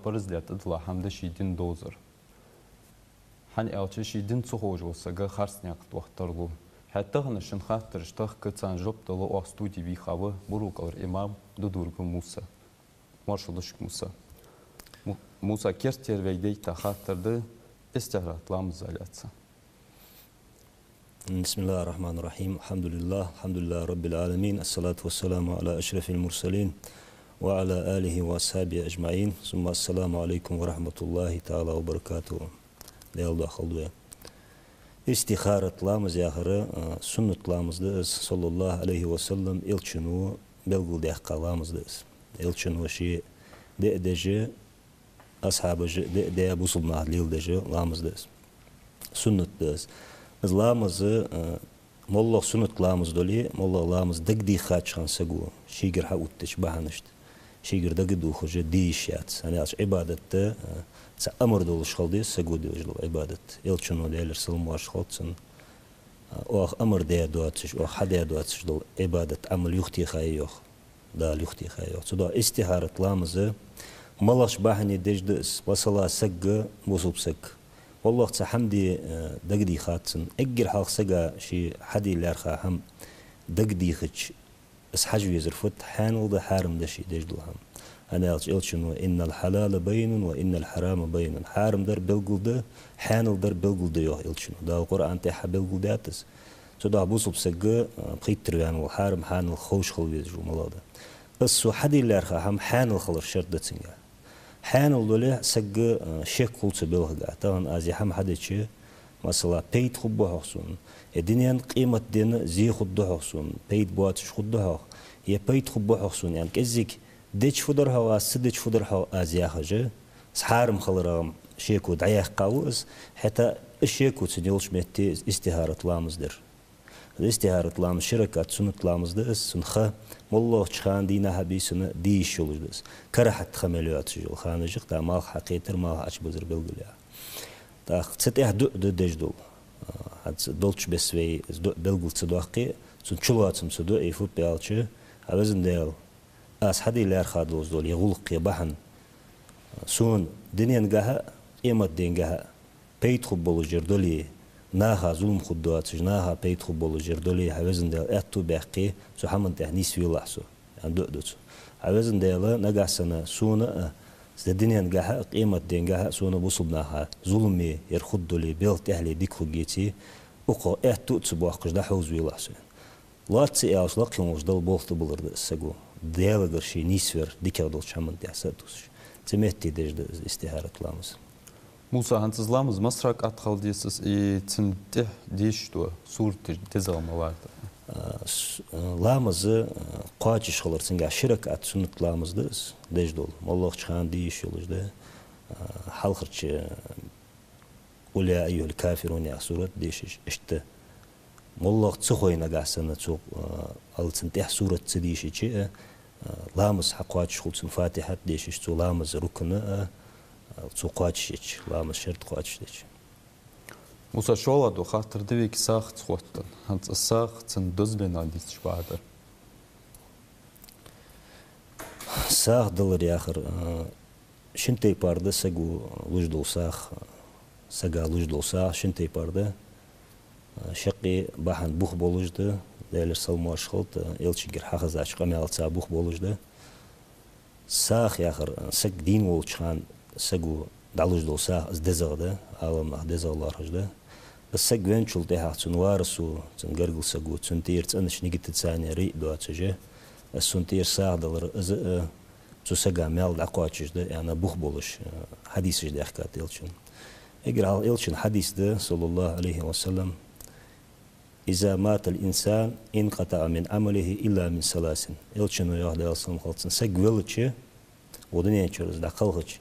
برز ليت إطلع حمد شيدين دوزر حن ألش شيدين تخوج وسجى خرس نقط وقترلو حتى هنشن خاطر اشتاق كتسان جوب دلو أستودي بيخاوه بروك أو الإمام دودورك موسى مارشلش موسى موسى كيرتير ويدي تخاطر ده استهرات لامزالاتsa. بسم الله الرحمن الرحيم الحمد لله رب العالمين الصلاة والسلام على أشرف المرسلين وعلى آله وأصحابه أجمعين ثم السلام عليكم ورحمة الله تعالى وبركاته ليالله خلوه استخارة لامز ياخرة سنة لامز دس صلى الله عليه وسلم إلشنو بلغل ديحقا لامز دس إلشنو شيء دجة أصحاب دي أبو صلنا ليل دجة لامز دس سنة دس لامز مولله سنة لامز دولي مولله لامز دقدي خاتشان سجوا شيجر حاوتش بحنشت شيجر دقدو خرج ديشات أنا أش عبادة أمر دول شخالدي سجوا ديجلو عبادة يلشنو ديالر سلم واشخالتسن أو أمر ديا دواتش أو حدا دواتش دول عبادة عمل يختي خايوخ دا يختي خايوخ صدا استهارة لامز ملاش بحني دجدس وصلا سج وصوب سج والله تحمدي دقدي خاتن أجر حال سجا شي حدي لارخا هم دقدي خش اسحج ويزرفت حان وده حارم ده شي دجلهم أنا قلت شنو إن الحلال بين وإن الحرام بين حارم در بلقل ده حان در بلقل ده قلت شنو ده القرآن تاع بلقل داتس صدا بوصب سجا بخيت ترجان والحارم حان الخوش خل يزرو ملاده بس حدي لارخا هم حان الخلر شرط ده تنجا حان الدولة سج شيك قلت بلغة طبعا أزي هم حدا شيء مثلا بيت خبه حسون الدنيا قيمة دين زي خده حسون بيت بواتش خده هي بيت خبه حسون يعني كزيك ديش فدرها واسدش فدرها أزي حاجة سحارم خلرام شيكو دعيق قاوس حتى الشيكو تنيولش متى استهارة لامز در الاستهارة لامز شركات سنة لامز ده سنخه والله شخان دينا حبيسنا ديش يولج دس كرهت خمليات شجول خانجق تا مال حقيقتر مال عش بزر بلغليا تا ستيه دو دجدول هاد دولش بسوي بلغل صداقي سن چلواتم صدو ايفوت بيالچه اوزن ديل اس حدي لار خادوز دول يغلق يبحن سون دنيان غها قيمت دين غها بيت خبول جردولي ناها ظلم خدوات ناها بيت خبول جردولي اوزن ديل اتو بحقي سو حمن تهنيس في لحسو يعني دوتو اوزن ديل نغاسنا سونا الدنيا نجاها قيمة دينجاها سونا بوصلناها ظلمي يرخدولي بيلت أهلي ديك خجيتي وقا إحتو تسبوح قجدا حوز ويلحسن لا تسياش لا قيموش دل بولت بلرد السجو ديال قرشي نيسفر ديك دول شامن تحسدوش تمتي دجد استهارة لامز موسى هانتز لامز مسرق أدخل ديسس تمتح ديشتو صورة تزال موارد لامز قاچش خلر سنجا شركات سنة لامز دس دجدول والله خان ديش يولج ده حلقرش ولا أيها الكافرون يا سورة ديش اشت والله تسخوينا قاسنا تسوق التنتح سورة تديش شيء لامز حقاچش خلص فاتحة ديش تو لامز ركن تسوق قاچش لامز شرط قاچش ديش موسى شولا دو خاطر دويك ساخت خوتن هانت الساخت سن دوزبين عنديس شبادر ساخ دلر ياخر شنتي بارده سجو وجدو ساخ سجا وجدو ساخ شنتي بارده شقي بحن بوخ بولجده ديلر سلماش خلط يلشجر حخز عشق مال سا بوخ بولجده ساخ ياخر سج دين ولشان سجو دالوجدو ساخ از دزغده عالم دزغلار هجده السج وين شل تها تنوارسو تنقرقل سجو تنتير تنش نيجي تتساني ريق دواتجه السنتير ساعة دلر از تسجع مال عقاتش ده يعني بوخ بولش حديث ده حكات يلشن اقرأ يلشن حديث ده صلى الله عليه وسلم إذا مات الإنسان انقطع من عمله إلا من ثلاث يلشن وياه ده يلصم خالص سج ولتش ودنيا تشرز ده خلقش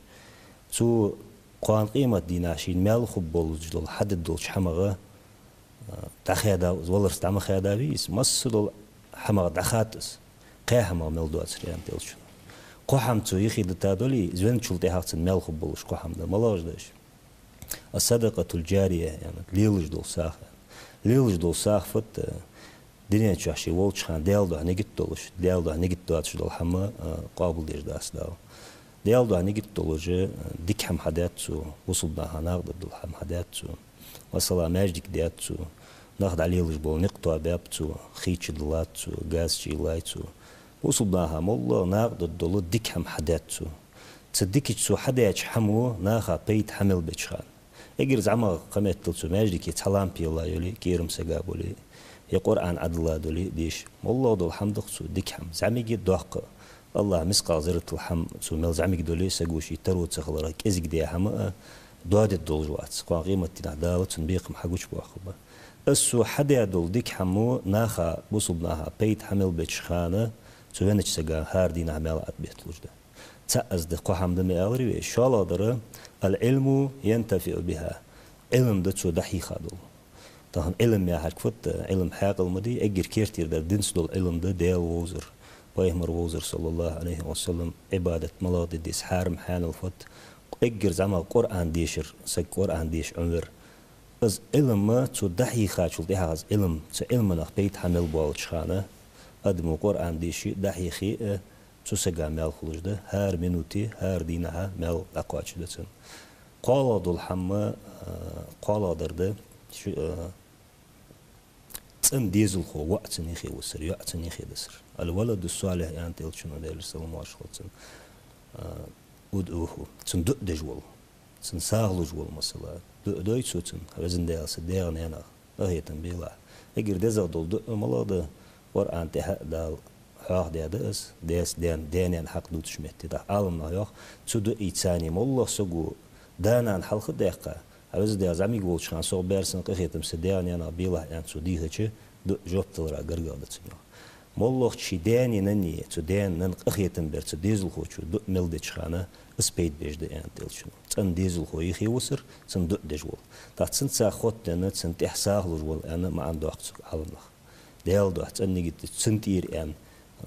تو قان قيمة ديناشين مال خب بولج دول حدد دول حمغة تخيدا والله استعمل خيدا بيس مصدول حمغة دخاتس قاحمة مال دوات سريان تلشن قحم تو يخيد تادولي زين شلتي حقن مال خب بولج قحم ده ملاج داش الصدقة الجارية يعني ليلج دول ساخ ليلج دول ساخ فت دنيا تشاشي ولش خان ديال ده نيجت دولش ديال ده نيجت دوات شدول حما قابل ديش داس داو ديال دو هنيجي تولوجي ديك هم حداتسو وصلنا هناخد هم حداتسو وصلا ماجدك دياتسو ناخد عليه الجبول نقطع بابتسو خيتش دلاتسو غاز شي لايتسو وصلنا هم والله ناخد الدولو ديك هم حداتسو تصدقك سو حداتش حمو ناخا بيت حمل بتشخان اجر زعما قمت تلسو ماجدك يتحلام بيلا يولي كيرم سقابولي يا قرآن عدلا دولي ديش والله دول حمدق سو ديك هم زعمي دوق الله مسقى زرت الحم سو مل زعمي دولي سقوشي ترو تخلرا كيزك دي هم دواد الدول جوات قوان قيمة تنعدالة تنبيق محقوش بواخبا السو حدا دول ديك حمو ناخا بوصلناها بيت حمل بتشخانة سو وينش سقا هاردين عمال عدبيت لجده تأز دقو حمد ميالري إن شاء الله در العلم ينتفع بها علم دتسو دحيخا دول طبعا علم يا حركفت علم حاق المدي أجر كيرتير در دنس دول علم ده ديال ووزر بايمر ووزر صلى الله عليه وسلم عبادة ملاضي ديس حارم حان الفت أجر زعما قرآن ديشر سك قرآن ديش عمر از علم ما تو دحيخا شو ديها از علم تو علم نخ بيت حمل بالشخانة أدمو قرآن ديشي دحيخي تو سجى مال خلوجده هر منوتي هر دينها مال أقواتش دتن قال دول حما قال درده تم ديزل خو وقت نيخي وسر وقت نيخي دسر الولد الصالح يعني تلشنو دير السلام واشخلتن ودوه تن دق دجول تن ساغلو جول مثلا دق دوي تسوتن وزن ديال سديغن انا هي تنبيلا اجر دزا دول دق ملاده قرآن تها دال حاق ديس دين يعني حق دوت شمت ده عالم نايخ تدو إيتاني والله سجو دانا عن حلقة دقيقة عاوز ده زعمي يقول شان صوب بيرسن قخيتم سديان أنا بيله يعني تديه شيء دو جوت تلرا قرقة دتسمع والله شي داني نني تدين نن قخيتم بير تديزل خوشو دو ملد شخانة سبيد بيج ده يعني تلشنو تن ديزل خو يخي وسر تن دو دجول تحسن ساخوت دنا تن تحساه لجول أنا ما عنده وقت عالم نخ ديال دو تني جت تنتير يعني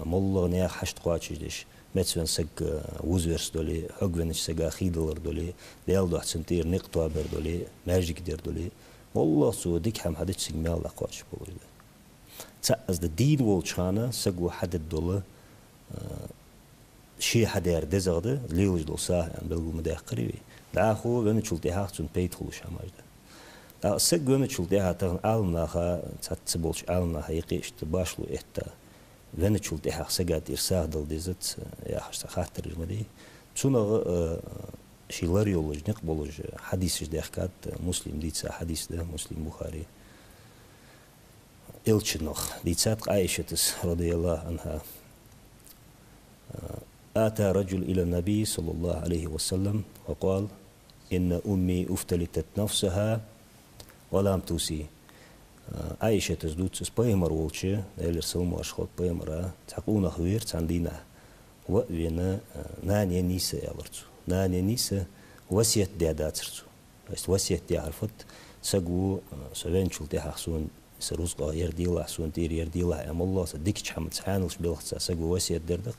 مولغ نيا حشت قواتشيش متسون سق وزورس دولي حقونش سقا خيدلر دولي ديال دو حسنتير نقطة بر دولي ماجيك دير دولي والله سو ديك هم حدش سق مال قواتش بقول ده تأز الدين والشانة سقوا حد دولة شيء حدير دزغده ليلج دول ساه يعني بلغو مداخ قريبي داخو ونشلتها تون بيت خلوش هماج ده سق ونشلتها تغن عالمناها تتبولش عالمناها يقيش تباشلو إحتا ونشول تحق سجاد إرسال دل ديزت يا حشت خاطر جمدي تونغ شيلار يولج نقبلج حديث ده حكات مسلم ديتسا حديث ده مسلم بخاري إلشنخ ديتسات عائشة رضي الله عنها آتى رجل إلى النبي صلى الله عليه وسلم وقال إن أمي أفتلتت نفسها ولم توصي عائشة تزدوت سبايمر وولشة اللي رسموا أشخاص بايمرة تحقونا خوير تاندينا وقوينا نانيا نيسا يالرتو نانيا نيسا وسيت دياداترتو بس وسيت دي عرفت سقو سوين شول دي حسون سروزقا يرديلا حسون تير يرديلا أم الله صدقش حمد سحانلش بلغت سقو وسيت دردق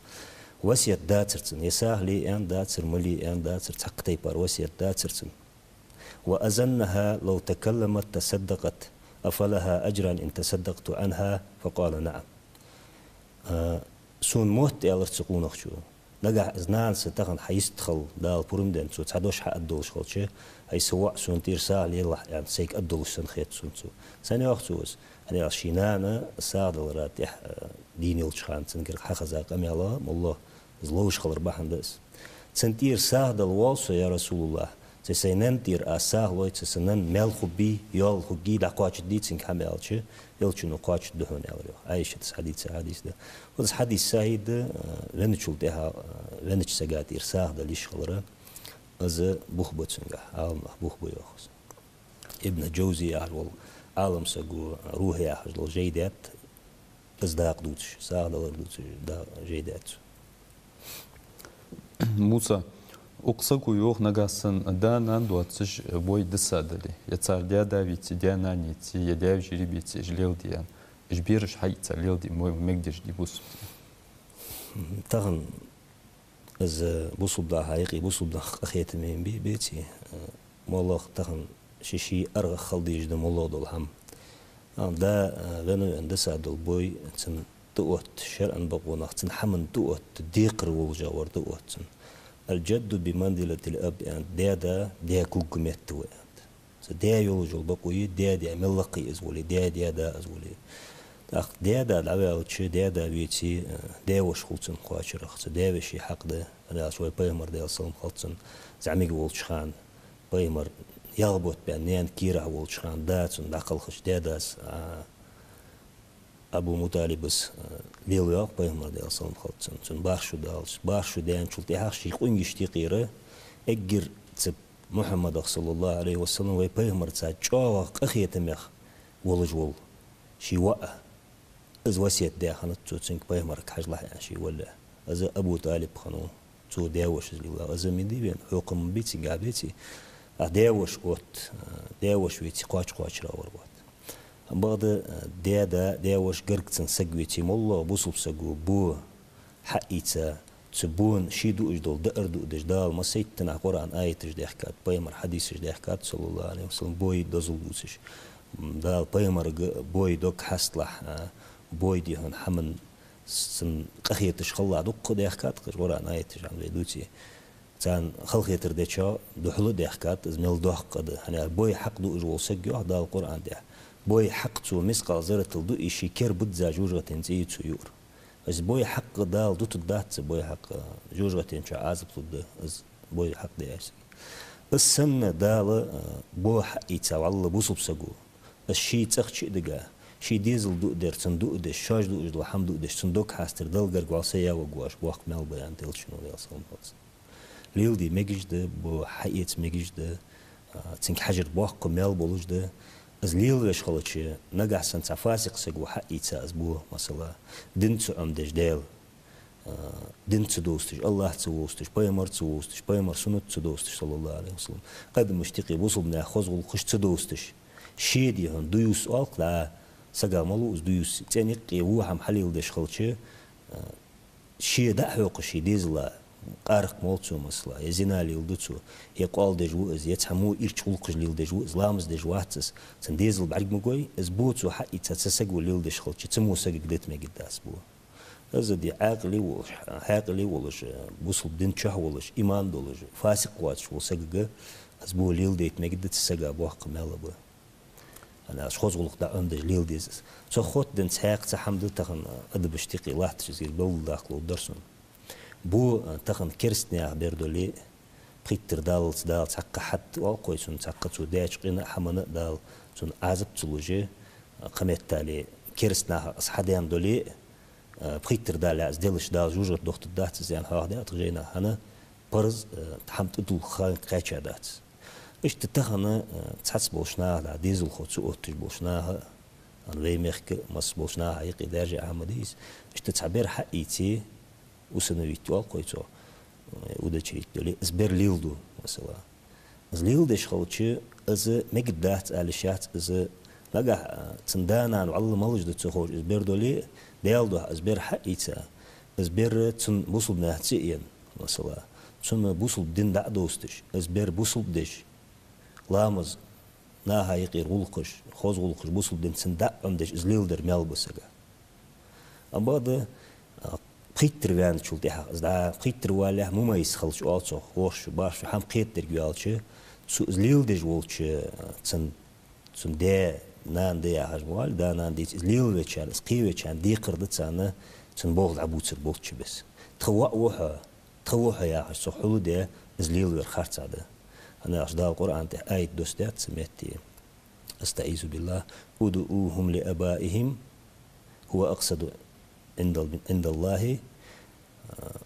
وسيت داترتن يساه لي أن داتر ملي أن داتر تحقتي بار وسيت داترتن وأزنها لو تكلمت تصدقت أفلها أجرا إن تصدقت عنها فقال نعم سون موت يالر تسقون أخشو نجح إزنان ستخن حيستخل دال بورمدن سو تعدوش حق الدولش خلشة هاي سواء سون تيرسال يلا يعني سيك الدولش سنخيت سون سو ثاني وقتوز أنا شينانا ساعد الراتح ديني الشخان تنقر حخزاق أمي الله والله زلوش خلر بحن دس تنتير ساعد الوالسو يا رسول الله تسينن تير أساه لوي تسنن مال خبي يال خجي دقاش ديتين كمالش يلشنو قاش دهون يالريو عايشة حديث ده وده حديث سعيد لنشول ده لنش سجات إرساه ده ليش خلره از بوخبتسنجا عالم بوخبيوخس ابن جوزي أهل عالم سجو روحي أهل جيدات ازداق دوتش ساه ده دوتش دا جيدات موسى أقصاكو يوخ نجاسن دانان دواتش بوي دسادلي يتصار ديا دافيتي ديا نانيتي يديا جريبيتي جليل ديان جبيرش حيتا ليل دي مقدش دي بوسو تغن از بوسو بدا حقيقي بوسو بدا أخيت من بيتي والله تغن شيشي أرغ خلديج دم والله دول هم دا غنو اندسا دول بوي تن دوت شرعن بقونا تن حمن دوت ديقر والجاور دوت الجد بمنزلة الأب يعني دا كوك متو يعني دا يولج البقوي دا ملقي أزولي دا أزولي دا العبا وتشي دا بيتي دا وش خلصن قاشرخ دا بشي حق دا أنا شوي بيمر دا صلم خلصن زعمي ولشخان بيمر يغبط بأنيان كيرا ولشخان داتن داخل خش داس أبو مطالبس ليل ياق بيمر دا صلم خلصن تن بارشو دان شلتي حقشي قوين يشتي قيرة أجر تب محمد صلى الله عليه وسلم وي بيمر تسا جوا أخية مخ ولجول شي وقع از وسيت دا خنت تو تنك بيمرك حاج الله يعني شي ولا از أبو طالب خنو تو داوش لله از مدي بين حكم بيتي قابيتي داوش اوت داوش ويتي قاش راوربات بعد داوش قرقتن سقويتي مولا بوصل سقو بو حقيتا تبون شيدو اجدول دردو دجدال ما سيتنا قرآن آية تجدي حكات بيمر حديث تجدي حكات صلى الله عليه وسلم بوي دزل دوسش دال بيمر بوي دوك حصلح بوي دي هن حمن سن قخيتش خلا دق دي حكات قرآن آية تجعل بيدوتي تان خلقية ترديتشا دحلو دي حكات ازميل دوح قد يعني بوي حق دو اجول سقيو دال القرآن دي بوي حق تو مسقال زرة الدو إشي كير بدزا جوجة تنزي تيور از بوي حق دال دو تدات بوي حق جوجة تنشا عازب تد از بوي حق دي اسي السن دال بو حق يتساو الله بوصب سقو الشي تخشي دقا شي ديزل دو در تندو دش شاج دو اجدو حمدو دش تندوك حاستر دل قرقوال سيا وقواش بواق مال بيان دل شنو ديال صلم خلص ليل دي مجد بو حقيت مجد تنك حجر بواق مال بولوش ده از ليل وش خلتشي نجح سنت فاسق سقو حقيتا از بو مثلا دنت عمدش ديل دنت دوستش الله توستش بيمر توستش بيمر سنت توستش صلى الله عليه وسلم قد مشتقي بوصل ناخذ والخش توستش شيدي هن دويس لا سقا ملوز دويس تاني هو هم حليل دش خلتشي شي دحوق شي ديزلا قارق مولتو مثلا يزنا ليلدتو يقال دجو از يتحمو يرچولقج ليلدجو اسلامز دجواتس تنديزل بعرق مقوي ازبوتو حقي تتسقو ليلدش خلتشي تمو سق قدت ما قداس بو ازدي عاقلي ولش بوصل دين تشه ولش ايمان دولج فاسق واتش وسقق ازبو ليلديت ما قدت سقا بوق مالبو انا اشخاص غلق دا اندج ليلديز سو خود دين ساق تحمد تخن ادب اشتقي الله تجزيل بول داخلو درسون بو تخن كرستني أخبردولي بيتر دال تحقق حد وقوي سون تحقق سو داش قينا حمنا دال سون عزب تلوجي قمت تالي كرستنا أصحابيان دولي بيتر دال از دلش دال جوجر دكتور دات زين هذا تجينا هنا برز تحمت دول خان قاچا دات إيش تتخنا تحسب بوشنا على ديزل خدسو أوتش بوشنا أنا ويمخك مس بوشنا هيك درجة عمديس إيش تتعبير حقيقي وسنويت والقويتو وده شيء دولي إزبر ليلدو مثلا إزليلدش خلتشي إز مقدات على شات إز لقى تندانا وعلم الله جد تخرج إزبر دولي ديالدو إزبر حقيقة إزبر تن بوصل بنهتين مثلا تن بوصل دين دا دوستش إزبر بوصل بدش لامز ناها يقير غلقش خوز غلقش بوصل دين تن دا عندش إزليلدر مالبسجا أما ده قيتر وان شلتي حق إذا قيتر وله مميز خلش ألصق وش باش هم قيتر جوالش سو زليل دجولش تن ده نان ده هجوال ده نان ده زليل وشان سقي وشان دي قردت سنة تن بغض عبوتر بغضش بس تخوها يا حس حلو ده زليل ورخرت هذا أنا أشداء القرآن ده آية دوستات سمعتي أستعيذ بالله ودعوهم لآبائهم هو أقصد عند الله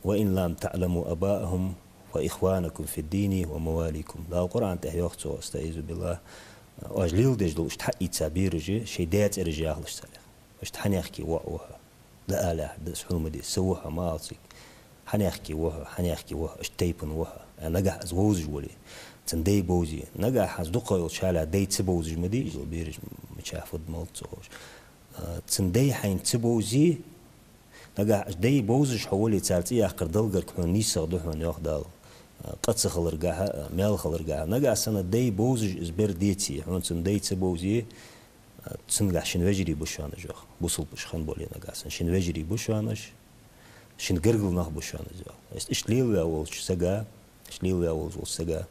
وإن لم تعلموا أباءهم وإخوانكم في الدين ومواليكم لا القرآن تهيوختو استعيذ بالله واجليل دجلو اشتحقي تابيرجي شيدات ارجي اغلش سالخ اشتحنيخكي وعوها لا آله دس حلم دي سوها مالتك حنيخكي وها اشتيبن وها نجح ازوزج ولي تندي بوزي نجح ازدقا يلشالا دي تبوزج مدي بيرج مشافد مالتوش تندي حين تبوزي نجح دي بوزج حولي تالتي اخر دلقر كحون نيسا دحون ياخدال قدس خلرجها مال خلرجها نجح سنة دي بوزج إزبر ديتي هون سن دي تبوزي تنجح شنوجري بوشانش بوصل بوشخان بولي نجح سن شنوجري بوشانش شن قرقل نخبشان زوا اشليل أولش سجا اشليل أولش سجا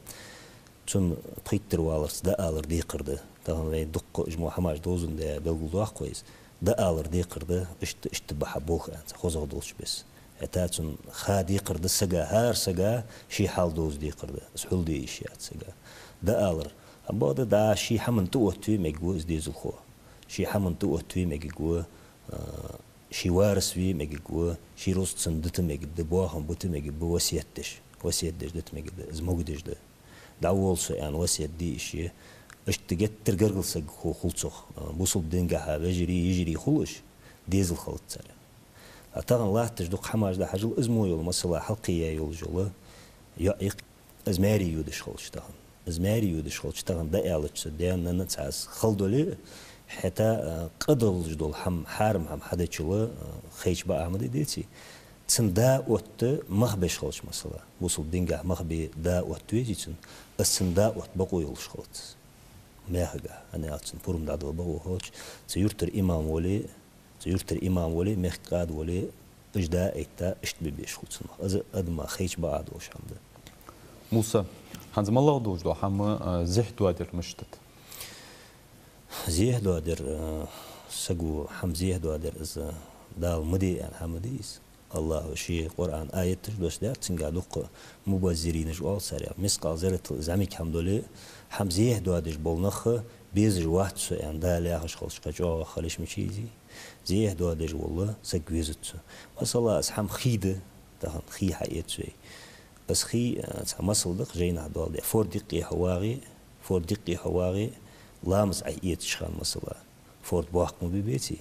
تون تيتر والرس ده ألر دي قرده تهم دق إجماع حماش دوزن ده بلغو ده كويس ده ألر دي قرده اشتبه بوخ أنت خوزه دوش بس تاتون خادي قرده سجا هار سجا شي حال دوز دي قرده سحول دي إشيات سجا ده ألر أبغى ده شي حمن توتوي مجوز دي زلخو شي حمن توتوي مجوز شي وارس في مجوز شي روست سندت مجد بواهم بوت مجد بوسيتش دت مجد زموجدش ده دعوال يعني وسيت دي إشي اشتجت ترجع سج خلصخ بوصل دينجها يجري خلش ديزل خلط سريع طبعا الله تجدق حماج ده حاجة اسمه يول مثلا حلقية يول جوله يق أزماري يودش خلش طبعا أزماري يودش خلش طبعا ده ألتش سديان نتعس خلدولي حتى قدر جدول حارم حدا شلو خيش بقى عمدي ديتي تسن دا وقت مخبش خلش مثلا بوصل دينجه مخبي دا وقت ويجيتن السن دا وقت بقو يولش خلط ما هجا أنا أتسن بورم دا دو بقو خلش سيرتر إمام ولي مخقاد ولي إجدا إيتا إشتبي بيش خلصنا أز أدم خيش بقى دوش عنده موسى هنزم الله دوش دو حم زح دوادر مشتت زيه دوادر سجو حم زيه دوادر إز دال مدي يعني حمديس الله شيء قرآن آية تجلس ده تنقادوق مبازرين جوال سريع مسقال زرت زميك حمدولي حمزيه دوادش بولنخ بيز واحد يعني ده لا خش خلش كجوا خليش مشيزي زيه دوادش والله سجوزت مثلا أسحم خيدة ده خي حقيقة شيء بس خي مثلا دق جينا هدول ده فور دقي حواغي لامس عيت شخان مثلا فور باق مبيبتي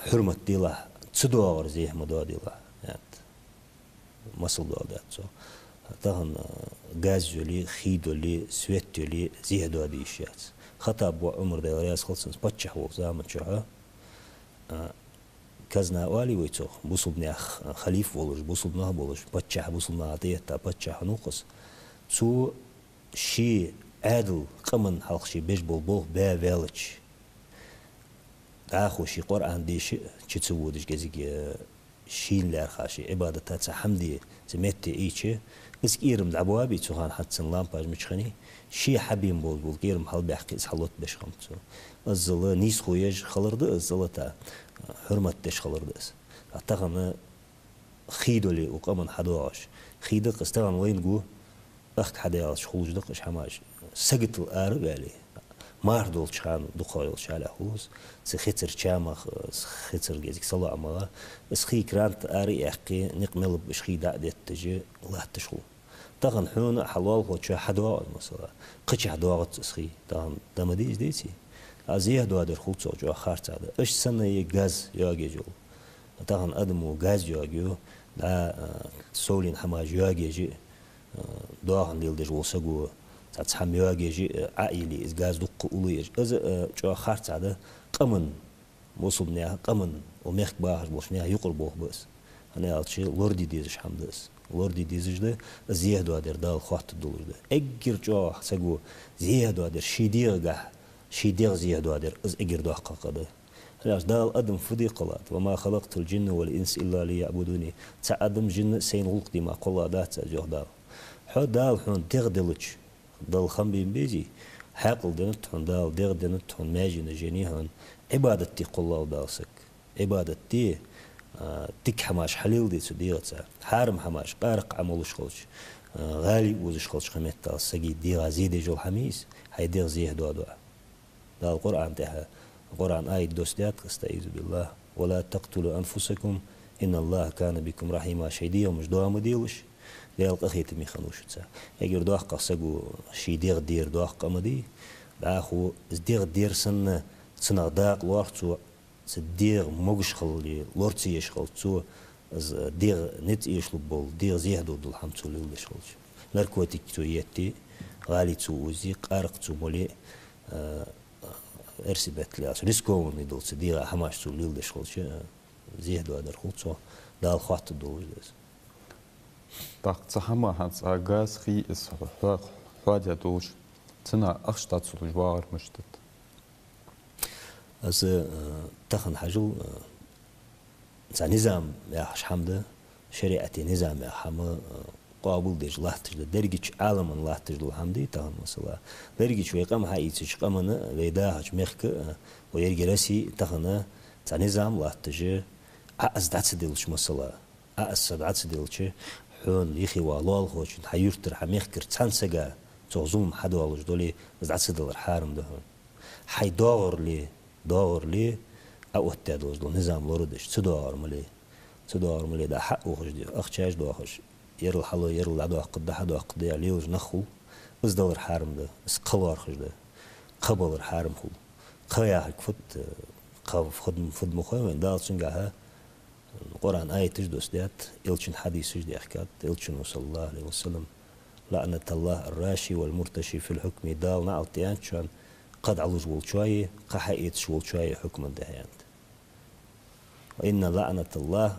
حرمة ديله تدور زيه مداديلا يعني مصل دادات سو تهن غاز جولي خيدولي سويت جولي زيه دادي اشيات خطاب وعمر ده رياس خلصن بتشح وزامن شها كزنا والي ويتوخ بوصلنا خليف ولش بوصلنا بولش بتشح بوصلنا عطيتا بتشح نوقص سو شي عادل قمن حلق شي بيش بول با فيلتش آخو شي قرآن ديش تسودش جزيك شين لارخاشي عبادة حمدي زميتي إيشي بس كيرم العبوابي تسوخان حتى سنلامباج مشخني شي حبيم بول كيرم حال بيحكي حلوت باش خمسو الزلا نيس خويج خلرد الزلا تا حرمت دش خلرد أعتقد خيدولي وقمن حدواش خيدق استغن وين جو أخت حداش خلوج دقش حماش سقط الآرب عليه مار دول شان دخول شاله خلوص سخيتر شامخ سخيتر جزيك صلاة ما بس خي كرانت آري أحكي نقمل بشخي دعدت تجي الله تشخو طغن حون حلال هو شو حدوا مثلا قش حدوا سخي طغن دمديز ديتي أزيه دوا در خلص جو خارت هذا إيش سنة يجاز ياجي جو طغن أدمو جاز ياجيو لا سولين حماج ياجي داهن ديل دج وسجو تحم يواجه عائلي إزجاز دق أوليج إذا جو خارج هذا قمن وصلنا قمن وميخ باهش بوشنيها يقربوه بس أنا قلت شيء لوردي ديزش حمدس لوردي ديزش ده زيادة هذا دال خاطر الدولار ده أجر جو سجو زيادة هذا شيدير زيادة هذا إز أجر ده حقق ده هلاش دال أدم فدي قلات وما خلقت الجن والإنس إلا ليعبدوني تعدم جن سين غلق دي ما قلا دات جو دال حو دال حون تغدلج دال خمبين بيجي حاقل دنتهن دال دير دنتهن ماجن جنيهن عبادتي قلا دالسك عبادتي تك حماش حليل دي سديرتها حارم حماش قارق عملوش خلش غالي وزش خلش خميت دال سجي دير زيد جو حميس هيدير زيه دوا دوا دال القرآن تها القرآن آية دوستيات استعيذ بالله ولا تقتلوا أنفسكم إن الله كان بكم رحيما شديا مش دوا مديلش ديال قخيت مي خنوش تسا يجر دوح قصقو شي دير دوح قمدي باخو دير سن داق لورتو دير موغش خلي لورتي يشخل تو دير نت يشلو بول دير زيهدو دول حمتو ليل يشخلش نركوتيك تو يتي غالي تو وزي قارق تو مولي ارسبت لاس ريسكو ندول دير حماش تو ليل يشخلش زيهدو هذا خلصو دال خاط دول Так, цахама ханс агаз хи is хвадя душ цена ахштат службар мыштат. از تخن حجل نظام يا حمد شريعتي نظام يا حما قابل ديج الله تجد درجة عالم الله تجد الحمد تهم مثلا درجة ويقام هاي تشقمنا ويداهج مخك ويرجلسي تخنا نظام الله تجد أزدات ديلش مثلا أزدات ديلش حون يخي والله خوش حيرتر حميخكر تنسجا تعظم حد والله دولي أزدات ديل الحارم ده حي دور لي أو التادوز نظام لوردش تدور ملي ده حق وخش أخشاش دو أخش يرل حلو يرل عدو أقد حدو أقد عليوز نخو بس دور حارم ده بس قوار خش ده قبل الحارم خو قيا حق فت خد مخوين دال سنجاها القرآن آية تجدوس ديات إلشن حديث دي أحكات إلشن صلى الله عليه وسلم لعنة الله الراشي والمرتشي في الحكم دال نعطيان شان قد علوز والشوية قحيت والشوية حكما دهيانت وإن لعنة الله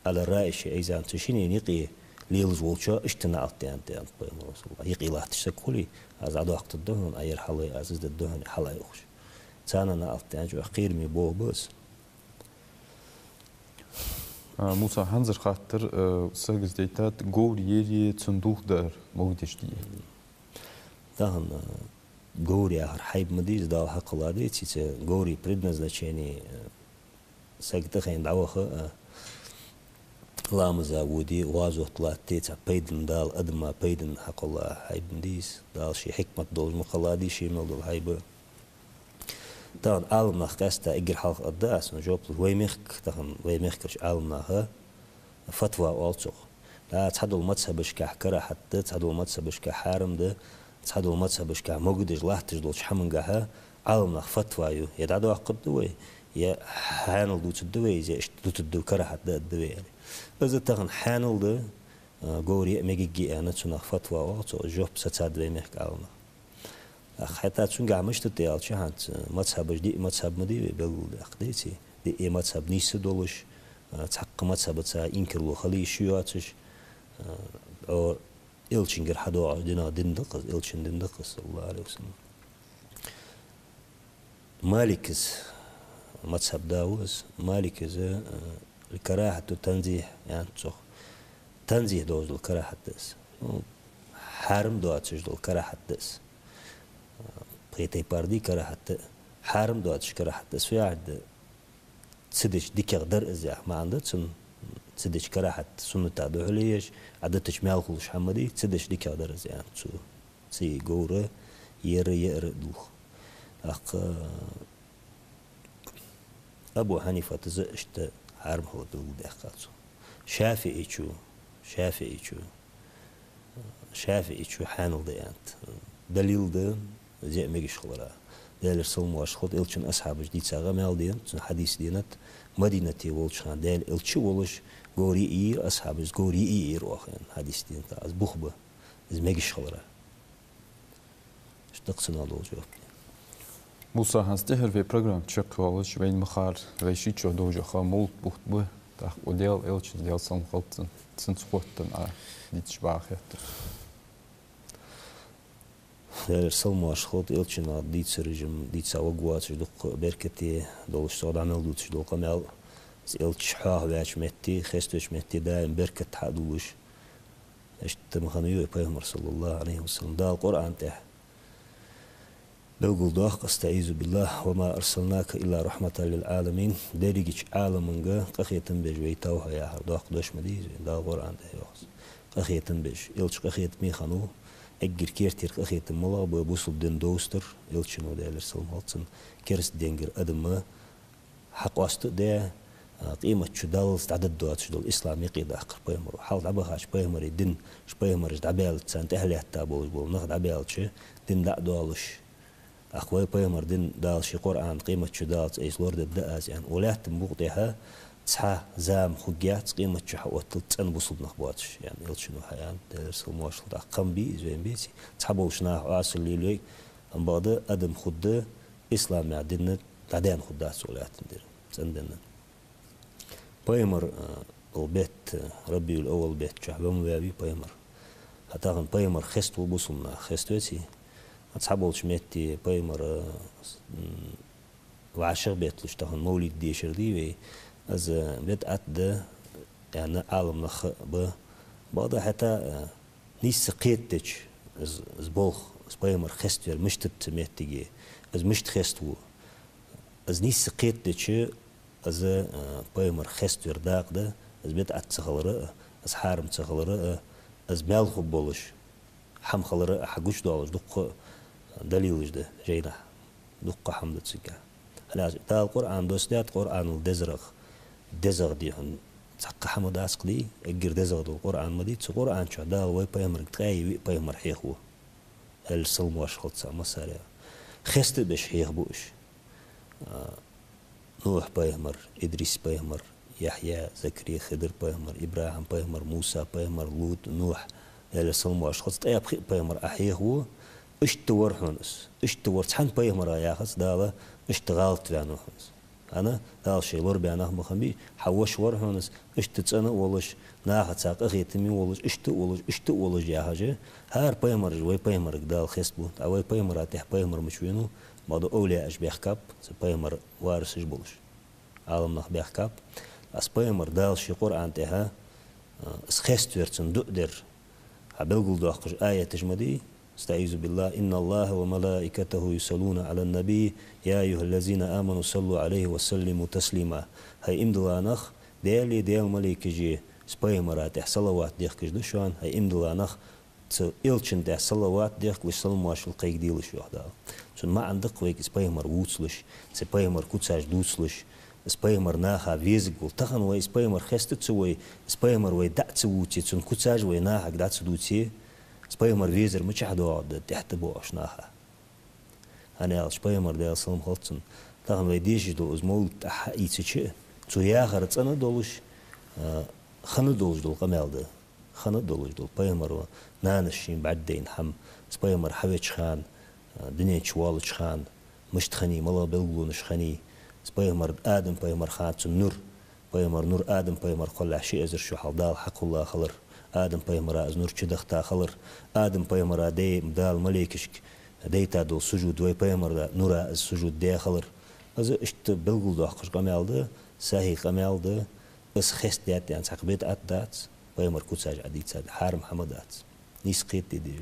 على الرائش إذا تشيني نقي ليلز والشوية اشتنا عطيان تيانت بين رسول الله يقي الله تشكولي از عدو وقت الدهن أير حلي عزيز الدهن حلا يخش تانا نعطيان جو أخير مي بو بس موسى هنزر خاطر سرقز ديتات غور يري تصندوق دار موجودش دي دهن غوري آخر حيب مديز دال حق الله دي تيتا غوري предназначение ساقتخين دعوخ لامزا ودي وازو طلعت تيتا بيدن دال أدما بيدن حق الله حيب مديز دال شي حكمة دول مخلا دي شي ملدول حيب دهن عالم نخكاستا اقر حلق الداس نجوب ويميخك دهن ويميخكش عالم نخا فتوى والتوخ لا تحدو المذهبش كحكرا حتى تحدو المذهبش كحارم ده تحدو المذهبش كموجودش لاحتش دول شحمنجها عالم نخ فتوى يو يدعو عقد دوي يا حانل دوت الدوي زي دوت الدو كرا حتى الدوي يعني إذا تهن حانل ده غوري ميجي أنا تنخ فتوى والتوخ جوب ستاد ويميخك عالم حتى تون قامش تتيال شو هانت مذهب جديد مذهب مدي بالأقديتي دي مذهب نيس دولش تحق مذهب تا إنكر له خلي شيواتش أو إلشينجر حدو عدنا دندقس إلشين دندقس صلى الله عليه وسلم مالكز مذهب داوز مالكز الكراهة تنزيه يعني تصخ تنزيه دوز الكراهة دس حرم دواتش دول الكراهة دس قيتي باردي كراهت حارم دواتش كراهت سفيعد تسدش ديك يقدر ازيح ما عندك تسدش كراهت سنة تعدو عليش عدتش مالخلش حمدي تسدش ديك يقدر ازيح تسي قورة ير دوخ أق أبو حنيفة تزشت حارم هو دول ديخاتو شافعي شو حانل ديانت دليل ده زي ميجش خلرا دال رسول واش خد إلشن أصحاب جديد ساغا مال دين حديث دينت مدينة والشان دال إلشي ولش غوري إير أصحاب غوري إير واخين حديث دين تاز بخبة زي ميجش خلرا اشتقسنا له جواب موسى هنستهر في برنامج تشك والش بين مخار ريشي تشو دوجا خامول بخت به تاخ وديال إلشن ديال صن خلطن سنسقطن ديتش باخيت رسول واش خود إلشنا ديت رجم ديت سواقوات دوق بركتي دولش صاد عمل دوتش دوق عمل إلش حاه واش متي خستوش متي دايم بركت حدوش اشت مخانيو بيهم رسول الله عليه وسلم دا القرآن تح بلقول داخ استعيذ بالله وما أرسلناك إلا رحمة للعالمين داريجش عالمنجا قخيتن بيج ويتوها يا هر داخ دوش مديز دا القرآن تح يوخس قخيتن بيج إلش قخيت ميخانو أجر كيرتير قخيت الملا بوصل دين دوستر إلشنو ده لرسل مالتن كيرس دينجر أدم حق واست ده قيمة شدال عدد دوات شدال إسلامي قيد أخر بيمر حال عبها شبيمر الدين شبيمر جدعبيل تسانت أهلي حتى بول نخد عبيل شيء دين دا دوالش أخوي بيمر دين دالش قرآن قيمة شدال إيش لورد الدأز يعني ولات مبغضها تصحى زام خجات قيمة شح وتلت أنا بوصل نخباتش يعني إلشنو حيان درس المواصل ده قم بي زين بيتي تصحبوا شناه أصل ليلي أم بعد أدم خد إسلام يعدنا تعدين خدات سولات ندير سندنا بيمر البيت ربي الأول بيت شحبهم ويابي بيمر هتاغن بيمر خست وبوصلنا خستوتي تصحبوا شميتي بيمر وعشر بيت لشتاغن مولد ديشر دي از بيت أد يعني عالم نخ بعض حتى نيس قيتش از بولخ از بايمر خستير مش تتمتيجي از مش تخستو از نيس قيتش از بايمر خستير داق ده از بيت أد تخلره از حارم تخلره از بالخ بولش حم خلره حقوش دالش دق دليلش ده جينا دق حمد تسكا هلا تا القرآن دوستات قرآن الدزرغ دزغ دي هن تحق حمد أسقلي أجر دزغ دو القرآن مدي تقرآن شو دا وي بايمر تغاي بايمر حيخو السلم واشخط سما سارع خست بش حيخ بوش نوح بايمر إدريس بايمر يحيى زكريا خضر بايمر إبراهيم بايمر موسى بايمر لوط نوح السلم واشخط تأيب بايمر أحيخو اشتور حونس اشتور تحن بايمر ياخذ دالا اشتغلت بانو حونس أنا دال شيء لور بيانه مخمي حوش ور حونس اشتتصنا ولش ناخذ ساق أخيتمي ولش اشت ولش يا حاجة هار بايمر وي بايمر دال خسبو أو بايمر أتح بايمر مشوينو بعد أولياء أش بيحكاب بايمر وارث بولش عالم نخ بيحكاب أس بايمر دال شيء قرآن تها اس خست ورتن دقدر عبلغل دوخش آية تجمدي استعيذ بالله إن الله وملائكته يصلون على النبي يا أيها الذين آمنوا صلوا عليه وسلموا تسليما هاي إمدلانخ ديالي ديال ملائكة جي سبايمرات صلوات ديخ كجدو شوان هاي إمدلانخ إلشن ده صلوات ديخ لسلم واشل قيق ديلش وحدا شون ما عندك ويك سبايمر ووتسلش سبايمر كوتساج دوتسلش سبايمر ناخا فيزقل تخن وي سبايمر خستت وي سبايمر وي دعت ووتي تون كوتساج وي ناخا دعت دوتي سبايمر فيزر مش حدا تحت بوش ناخا أنا سبايمر ده أصلاً خلصن تخن وي ديش دو أزمول تحقيق شيء تو يا خرط أنا دولش خنا دولش دول قمال ده خنا دولش دول بايمر نانشين بعدين حم سبايمر حويش خان دنيا شوالش خان مش تخني ملا بلغونش خني سبايمر آدم بايمر خان نور بايمر نور آدم بايمر كل شيء أزر شو حال حق الله خلر آدم بايمر از نور چدختا خلر آدم بايمر دي مدال مليكشك ديتا دول سجود وي بايمر نور از سجود دي خلر از اشت بلغل دو حقش قمال ده ساهي قمال ده اس خست ديات يعني ساقبيت ات دات بايمر كوتساج عديد ساد حارم حمدات نيس قيت دي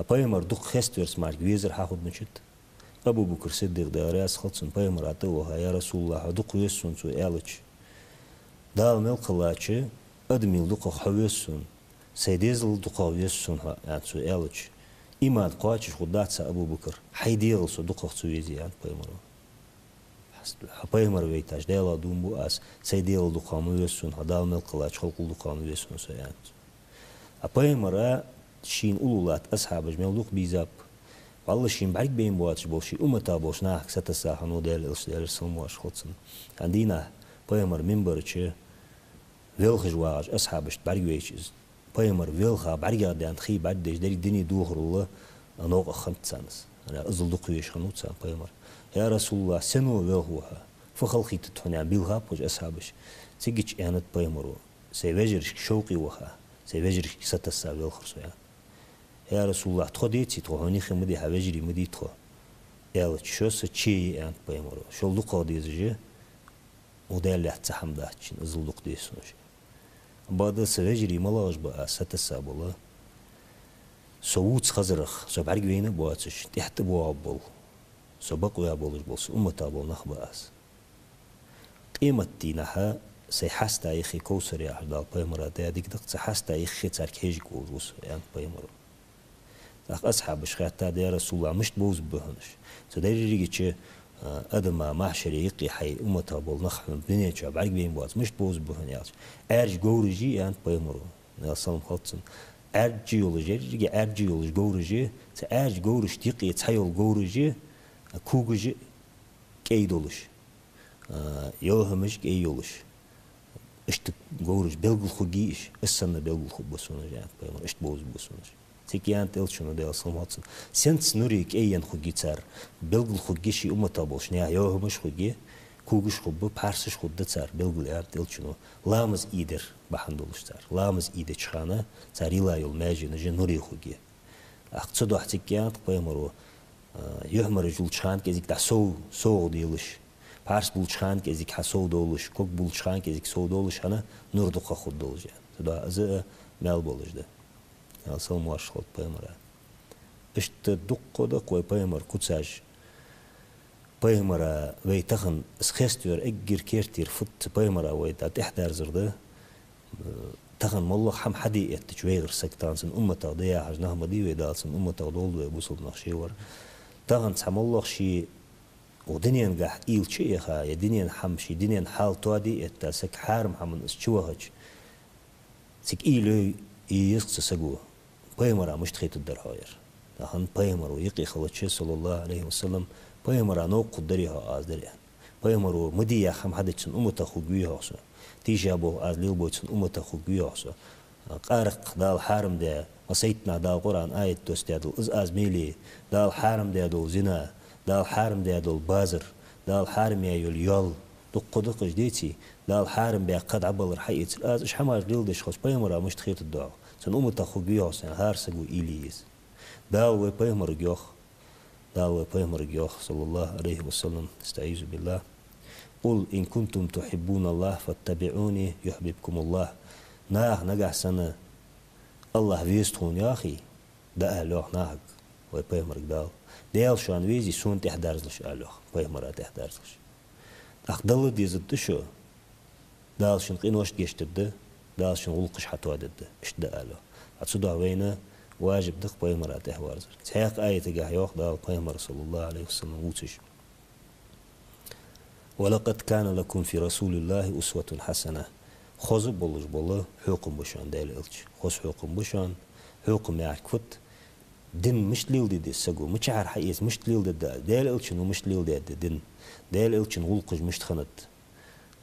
بايمر دوق خست ورس مارك ويزر حاخد منشت أبو بكر صديق ده راس خلصن بايمر اتوها يا رسول الله دوق يسون سو الچ دال ملك الله أدميل دقة حويسون سيديزل دقة ويسون يعني سؤالش إيمان قاتش خدات أبو بكر حيديل سو دقة سويزي يعني بايمر ويتاج ديلا دوم بو أس سيديل دقة مويسون هدال ملك الله خلق دقة مويسون سو يعني بايمر شين أولات أصحاب جميل دق بيزاب والله شين بعيد بين بواتش بولشي أمتا بولش ناحك ستساحة نوديل السلم واش خلصن عندنا بايمر منبرتش ويلخ جواج أصحابش بريويشز بايمر ويلخا بريا دان خي بعد ديش داري دني دوخر الله نوق خمت سانس أنا أزل دقيش خنوت سان بايمر يا رسول الله سنو ويلخوها فخلقي تتحني عن بيلها بوج أصحابش تيجيش إعنت بايمرو سيواجرش شوقي وها سيواجرش ستسا ويلخر سويا يا رسول الله تخديتي تخوني خمدي حواجري مدي تخو يا شو سچي إعنت بايمرو شو لقا ديزجي ودال تحم داتشين أزل دقيسونش بعد سويجري ملاج بقى ستسا بولا سووت خزرخ سو بعرق وينه بواتش تحت بوابل سو بقوا بولش بولس أمتا بول نخ بقاس قيمة تينها سيحس تايخي كوسر يا حدال بايمرا ديك دق سيحس تايخي تارك هيج كوروس يعني بايمرا دق أصحاب شخاتا يا رسول الله مش بوز بهنش سو دايري ريجي أدم محشري يقي حي أمتا بول نخم بنية شاب عرق بين بواز مش بوز بهن يالش أرج جورجي يعني بايمرو ناصلم خلصن أرج جيولوجي أرج جيولوجي جورجي تأرج جورج تيقي تحيل جورجي كوجي كيدولش يوهمش كيولش اشت جورج بلغل خجيش السنة بلغل خب بسونه يعني بايمرو اشت بوز بسونه تكيان تلشونو ديال صماتن سنت نوريك ايان خوجي تار بلغل خوجيشي امتا بولش نيا يوهمش خوجي كوغش خب بارسش خود تار بلغل يا تلشونو لامز ايدر بحندولش تار لامز ايده چخانه تاريلا يول ماجي نجي نوري خوجي اقتصدو احتكيان بايمرو يهمر جول چخان كيزيك تا سو ديلش Pars bulçhan kezik hasol doluş, kok bulçhan kezik sol doluş hana nurdu khud doluş. Da azı mel bolujda. Alsal muaş khod paymara. İşte duqqoda koy paymar kutsaj. Paymara ve taxın isxestür eggir kertir fut paymara ve da tehdar zırdı. Taxın mollah ham hadi etti çveyr sektansın ummata diya hajnah madi ve dalsın ummata doldu ve busul naqşi var. Taxın samollah şi ودنيا قاح إيل شيء خا يدنيا حمشي دنيا حال توادي إتا سك حارم حمن إسشوهج سك إيلو يسقس سجو بيمرا مش تخيت الدرهاير لهن بيمرو يقي خلتش صلى الله عليه وسلم بيمرا نو قدريها أزدريا بيمرو مديا خم حدتشن أمتا خوجويها أصلا تيجابو أزليل بوتشن أمتا خوجويها أصلا قارق دال حارم ده وسيتنا دال قرآن آية توستيادل إز أزميلي دال حارم ده دول زنا دال حارم ده دول بازر دال حارم يا يول دقدق جديتي دال حارم بيا قد عبل رحيت الآز إيش حماش ليلدش خش بيمرا مش تخيط الدعاء سن أمتا خوجويها أصلا هارسجو إليز دال وبيمر جوخ دال وبيمر جوخ صلى الله عليه وسلم استعيذ بالله قل إن كنتم تحبون الله فاتبعوني يحببكم الله ناخ نجح سنة الله فيستون يا أخي ده أهلوه ناخ وبيمر دال ديال شان ويزي سون تحدارزلش أهلوه بيمر تحدارزلش أخدل ديزد شو دال شن قين وش جشتد دال شن غلقش حتوادد إيش ده أهلوه أتصدق وينه واجب دق بيمر تحوارزل تحيق آية تجاه يوخ دال بيمر صلى الله عليه وسلم وتش ولقد كان لكم في رسول الله أسوة حسنة خوز بولج بوله حكم بشان دال إلش خوز حكم بشان حكم يعكفت دين مش ليل دي سجو مش عار حقيقة مش ليل دال إلش إنه مش ليل دين دال إلش نغلقج مش تخنت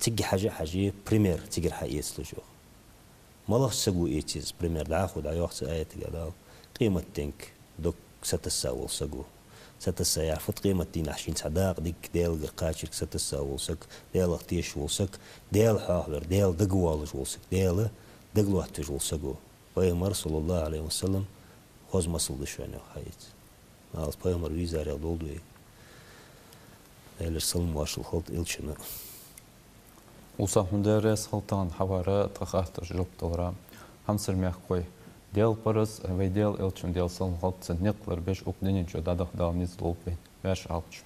تيجي حاجة بريمير تيجي حقيقة لجو مالله سجو إيتيز بريمير دعاخد عيوخ آية قال قيمة تنك دوك ستساول سجو ستسايا فت قيمة دين عشرين صداق ديك ديال قاشر ستساول سك ديال اختيش ولسك ديال حاضر ديال دقوالج ولسك ديال دقلوحتج ولسكو بيمر صلى الله عليه وسلم خوز مصل دشواني وحيت ناس بيمر ويزاري دولدوي ديال السلم واشل خلط إلشنا وصح مدرس خلطان حوارات تخاطر جبتورا همسر ميخوي ديال برز ويديال إلشن ديال سلم خلط سنقلر بيش أقنين جو دادخ دالنيز لوبين باش عالش.